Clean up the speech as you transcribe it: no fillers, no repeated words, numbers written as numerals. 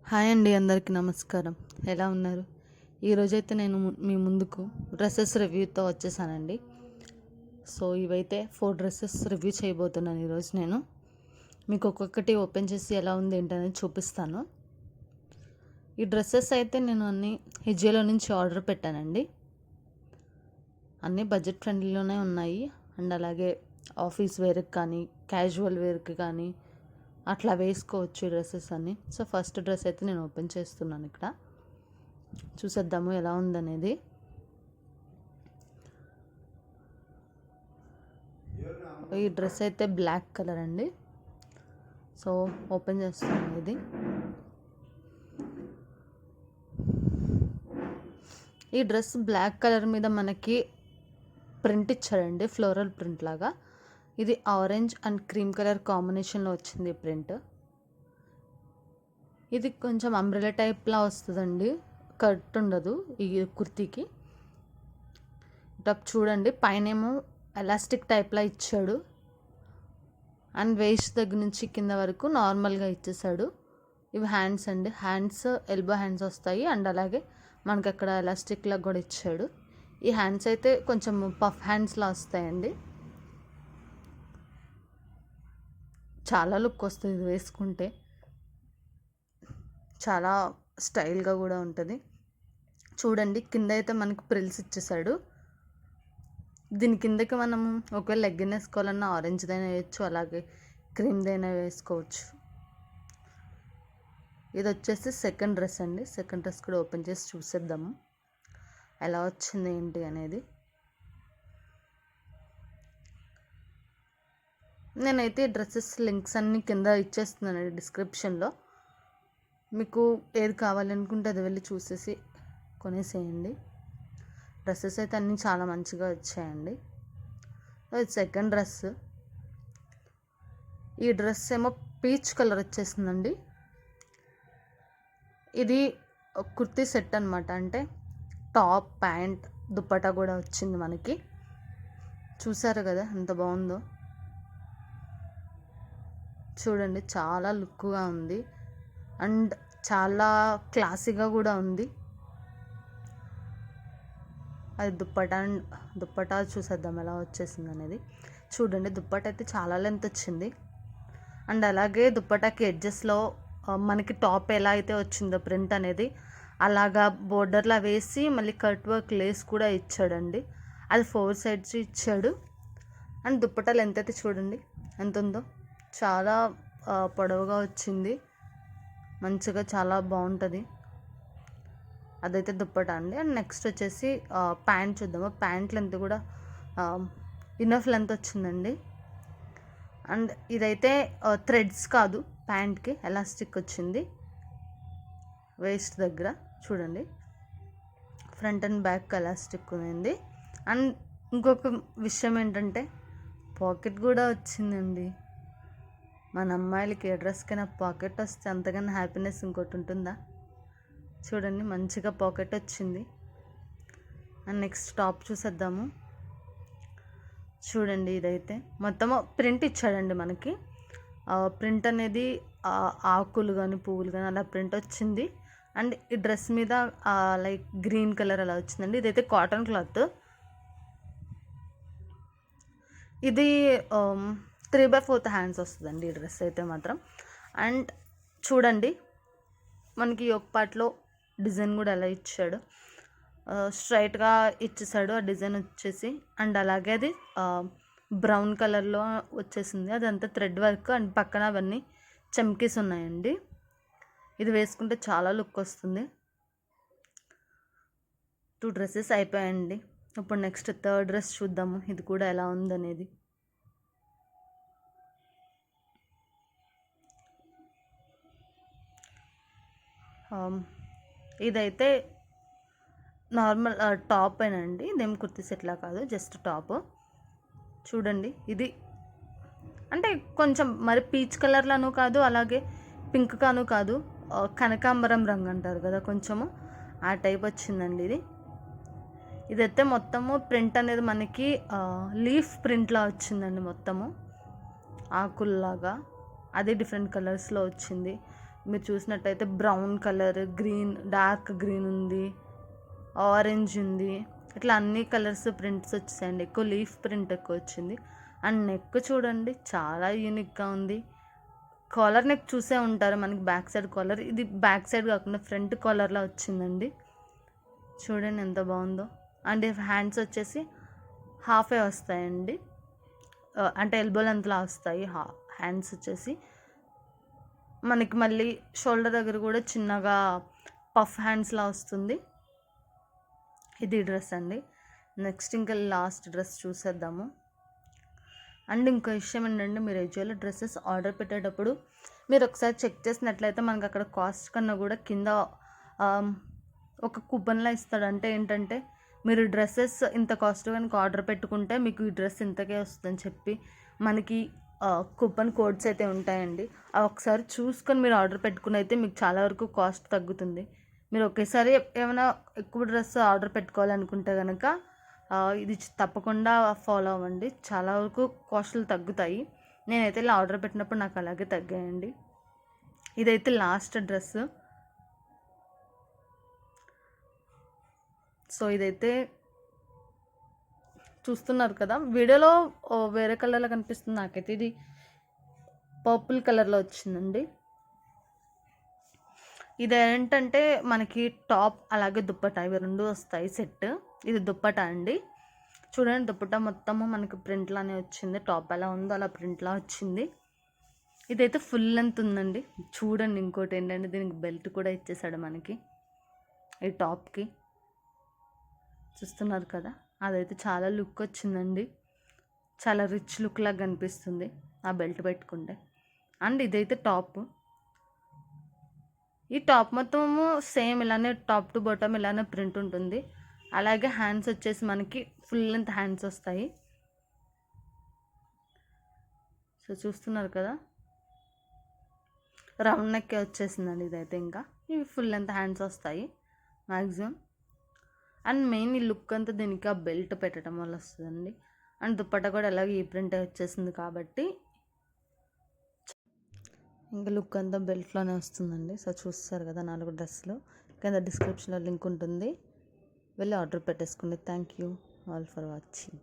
Hi అండి, అందరికీ నమస్కారం. ఎలా ఉన్నారు? ఈరోజైతే నేను మీ ముందుకు డ్రెస్సెస్ రివ్యూతో వచ్చేసానండి. సో ఇవైతే 4 డ్రెస్సెస్ రివ్యూ చేయబోతున్నాను ఈరోజు. నేను మీకు ఒక్కొక్కటి ఓపెన్ చేసి ఎలా ఉంది ఏంటనేది చూపిస్తాను. ఈ డ్రెస్సెస్ అయితే నేను అన్నీ హిజియోలో నుంచి ఆర్డర్ పెట్టానండి. అన్నీ బడ్జెట్ ఫ్రెండ్లీలోనే ఉన్నాయి. అండ్ అలాగే ఆఫీస్ వేర్కి కానీ క్యాజువల్ వేర్కి కానీ అట్లా వేసుకోవచ్చు డ్రెస్సెస్ అన్నీ. సో ఫస్ట్ డ్రెస్ అయితే నేను ఓపెన్ చేస్తున్నాను. ఇక్కడ చూసేద్దాము ఎలా ఉందనేది. ఈ డ్రెస్ అయితే బ్లాక్ కలర్ అండి. సో ఓపెన్ చేస్తున్నాను. ఇది ఈ డ్రెస్ బ్లాక్ కలర్ మీద మనకి ప్రింట్ ఇచ్చాడండి, ఫ్లోరల్ ప్రింట్ లాగా. ఇది ఆరెంజ్ అండ్ క్రీమ్ కలర్ కాంబినేషన్లో వచ్చింది ప్రింట్. ఇది కొంచెం అంబ్రెలా టైప్లా వస్తుందండి, కట్ ఉండదు ఈ కుర్తీకి. టాప్ చూడండి, పైన ఏమో ఎలాస్టిక్ టైప్లా ఇచ్చాడు అండ్ వేస్ట్ దగ్గర నుంచి కింద వరకు నార్మల్గా ఇచ్చేసాడు. ఇవి హ్యాండ్స్ అండి, హ్యాండ్స్ ఎల్బో హ్యాండ్స్ వస్తాయి అండ్ అలాగే మనకి అక్కడ ఎలాస్టిక్లా కూడా ఇచ్చాడు. ఈ హ్యాండ్స్ అయితే కొంచెం పఫ్ హ్యాండ్స్లా వస్తాయండి. చాలా లుక్ వస్తుంది ఇది వేసుకుంటే, చాలా స్టైల్గా కూడా ఉంటుంది. చూడండి, కింద అయితే మనకి ప్రిల్స్ ఇచ్చేసాడు. దీని కిందకి మనము ఒకవేళ లెగ్గిన్ వేసుకోవాలన్నా ఆరెంజ్దైనా వేయచ్చు, అలాగే క్రీమ్దైనా వేసుకోవచ్చు. ఇది వచ్చేసి సెకండ్ డ్రెస్ అండి. సెకండ్ డ్రెస్ కూడా ఓపెన్ చేసి చూసేద్దాము ఎలా వచ్చింది ఏంటి అనేది. నేనైతే ఈ డ్రెస్సెస్ లింక్స్ అన్నీ కింద ఇచ్చేస్తున్నానండి డిస్క్రిప్షన్లో. మీకు ఏది కావాలనుకుంటే అది వెళ్ళి చూసేసి కొనేసేయండి. డ్రెస్సెస్ అయితే అన్నీ చాలా మంచిగా వచ్చాయండి. ఇది సెకండ్ డ్రెస్. ఈ డ్రెస్ ఏమో పీచ్ కలర్ వచ్చేసిందండి. ఇది కుర్తీ సెట్ అనమాట, అంటే టాప్ ప్యాంట్ దుప్పటా కూడా వచ్చింది మనకి. చూసారు కదా ఎంత బాగుందో. చూడండి, చాలా లుక్గా ఉంది అండ్ చాలా క్లాసీగా కూడా ఉంది. అది దుప్పటా చూసేద్దాం ఎలా వచ్చేసింది అనేది. చూడండి, దుప్పటా అయితే చాలా లెంత్ వచ్చింది అండ్ అలాగే దుప్పటాకి ఎడ్జెస్లో మనకి టాప్ ఎలా అయితే వచ్చిందో ప్రింట్ అనేది అలాగా బోర్డర్లా వేసి మళ్ళీ కట్ వర్క్ లేస్ కూడా ఇచ్చాడండి. అది 4 సైడ్స్ ఇచ్చాడు. అండ్ దుప్పటా లెంత్ అయితే చూడండి ఎంత ఉందో, చాలా పొడవుగా వచ్చింది, మంచిగా చాలా బాగుంటుంది. అదైతే దుప్పటా అండి. అండ్ నెక్స్ట్ వచ్చేసి ప్యాంట్ చూద్దాము. ప్యాంట్ లెంత్ కూడా ఇనఫ్ లెంత్ వచ్చిందండి. అండ్ ఇదైతే థ్రెడ్స్ కాదు, ప్యాంట్కి ఎలాస్టిక్ వచ్చింది వేస్ట్ దగ్గర. చూడండి, ఫ్రంట్ అండ్ బ్యాక్ ఎలాస్టిక్ ఉంది. అండ్ ఇంకొక విషయం ఏంటంటే పాకెట్ కూడా వచ్చిందండి. మన అమ్మాయిలకి ఏ డ్రెస్కైనా పాకెట్ వస్తే అంతకన్నా హ్యాపీనెస్ ఇంకోటి ఉంటుందా? చూడండి, మంచిగా పాకెట్ వచ్చింది. అండ్ నెక్స్ట్ టాప్ చూసేద్దాము. చూడండి, ఇదైతే మొత్తం ప్రింట్ ఇచ్చాడండి మనకి. ప్రింట్ అనేది ఆకులు కానీ పువ్వులు కానీ అలా ప్రింట్ వచ్చింది. అండ్ ఈ డ్రెస్ మీద లైక్ గ్రీన్ కలర్ అలా వచ్చిందండి. ఇదైతే కాటన్ క్లాత్. ఇది 3/4 హ్యాండ్స్ వస్తుందండి ఈ డ్రెస్ అయితే మాత్రం. అండ్ చూడండి, మనకి ఒక పార్ట్లో డిజైన్ కూడా ఎలా ఇచ్చాడు, స్ట్రైట్గా ఇచ్చేసాడు ఆ డిజైన్ వచ్చేసి. అండ్ అలాగే అది బ్రౌన్ కలర్లో వచ్చేసింది, అదంతా థ్రెడ్ వర్క్. అండ్ పక్కన అవన్నీ చమ్కీస్ ఉన్నాయండి. ఇది వేసుకుంటే చాలా లుక్ వస్తుంది. 2 డ్రెస్సెస్ అయిపోయాయండి. ఇప్పుడు నెక్స్ట్ థర్డ్ డ్రెస్ చూద్దాము, ఇది కూడా ఎలా ఉందనేది. ఇదైతే నార్మల్ టాప్ ఏనండి, ఇదేం కుర్తీ సెట్లా కాదు, జస్ట్ టాప్. చూడండి, ఇది అంటే కొంచెం మరి పీచ్ కలర్లోనూ కాదు, అలాగే పింక్ కాను కాదు, కనకాంబరం రంగు అంటారు కదా, కొంచెము ఆ టైప్ వచ్చిందండి. ఇదైతే మొత్తము ప్రింట్ అనేది మనకి లీఫ్ ప్రింట్లా వచ్చిందండి, మొత్తము ఆకుల్లాగా. అది డిఫరెంట్ కలర్స్లో వచ్చింది. మీరు చూసినట్టయితే brown colour, green, dark green ఉంది, ఆరెంజ్ ఉంది, ఇట్లా అన్ని కలర్స్ ప్రింట్స్ వచ్చేసాయండి. ఎక్కువ లీఫ్ ప్రింట్ ఎక్కువ వచ్చింది. అండ్ నెక్ చూడండి చాలా యూనిక్గా ఉంది. కాలర్ నెక్ చూసే ఉంటారు, మనకి బ్యాక్ సైడ్ కాలర్, ఇది బ్యాక్ సైడ్ కాకుండా ఫ్రంట్ కాలర్లా వచ్చిందండి. చూడండి ఎంత బాగుందో. అండ్ హ్యాండ్స్ వచ్చేసి హాఫే వస్తాయండి, అంటే ఎల్బో లెంత్లా వస్తాయి. హ్యాండ్స్ వచ్చేసి మనకి మళ్ళీ షోల్డర్ దగ్గర కూడా చిన్నగా పఫ్ హ్యాండ్స్లా వస్తుంది. ఇది డ్రెస్ అండి. నెక్స్ట్ ఇంకా లాస్ట్ డ్రెస్ చూసేద్దాము. అండ్ ఇంకో విషయం ఏంటంటే, మీరు ఎజోలో డ్రెస్సెస్ ఆర్డర్ పెట్టేటప్పుడు మీరు ఒకసారి చెక్ చేసినట్లయితే మనకు అక్కడ కాస్ట్ కన్నా కూడా కింద ఒక కూపన్లా ఇస్తాడు. అంటే ఏంటంటే, మీరు డ్రెస్సెస్ ఇంత కాస్ట్ కనుక ఆర్డర్ పెట్టుకుంటే మీకు ఈ డ్రెస్ ఇంతకే వస్తుందని చెప్పి మనకి కూపన్ కోడ్స్ అయితే ఉంటాయండి. అవి ఒకసారి చూసుకొని మీరు ఆర్డర్ పెట్టుకుని అయితే మీకు చాలా వరకు కాస్ట్ తగ్గుతుంది. మీరు ఒకేసారి ఏమైనా ఎక్కువ డ్రెస్ ఆర్డర్ పెట్టుకోవాలనుకుంటే కనుక ఇది తప్పకుండా ఫాలో అవ్వండి, చాలా వరకు కాస్ట్లు తగ్గుతాయి. నేనైతే ఇలా ఆర్డర్ పెట్టినప్పుడు నాకు అలాగే తగ్గాయండి. ఇదైతే లాస్ట్ డ్రెస్. సో ఇదైతే చూస్తున్నారు కదా, వీడియోలో వేరే కలర్లో కనిపిస్తుంది, నాకైతే ఇది పర్పుల్ కలర్లో వచ్చిందండి. ఇది ఏంటంటే మనకి టాప్ అలాగే దుప్పటా ఇవి రెండు వస్తాయి సెట్. ఇది దుప్పటా అండి. చూడండి దుప్పటా మొత్తము మనకి ప్రింట్లానే వచ్చింది, టాప్ ఎలా ఉందో అలా ప్రింట్లా వచ్చింది. ఇదైతే ఫుల్ లెంత్ ఉందండి. చూడండి ఇంకోటి ఏంటంటే దీనికి బెల్ట్ కూడా ఇచ్చేసాడు మనకి ఈ టాప్కి. చూస్తున్నారు కదా, అదైతే చాలా లుక్ వచ్చిందండి, చాలా రిచ్ లుక్ లాగా కనిపిస్తుంది ఆ బెల్ట్ పెట్టుకుంటే. అండ్ ఇదైతే టాప్. ఈ టాప్ మొత్తము సేమ్ ఇలానే టాప్ టు బాటమ్ ఇలానే ప్రింట్ ఉంటుంది. అలాగే హ్యాండ్స్ వచ్చేసి మనకి ఫుల్ లెంత్ హ్యాండ్స్ వస్తాయి. సో చూస్తున్నారు కదా, రౌండ్ నెక్కే వచ్చేసిందండి ఇదైతే. ఇంకా ఇవి ఫుల్ లెంత్ హ్యాండ్స్ వస్తాయి మ్యాక్సిమం. అండ్ మెయిన్ ఈ లుక్ అంతా దీనికి ఆ బెల్ట్ పెట్టడం వల్ల వస్తుందండి. అండ్ దుప్పట్టా కూడా ఎలాగో ఈ ప్రింటే వచ్చేసింది కాబట్టి ఇంకా లుక్ అంతా బెల్ట్లోనే వస్తుందండి. సో చూస్తారు కదా 4 డ్రెస్సులు. కింద డిస్క్రిప్షన్లో లింక్ ఉంటుంది, వెళ్ళి ఆర్డర్ పెట్టేసుకోండి. Thank you all for watching.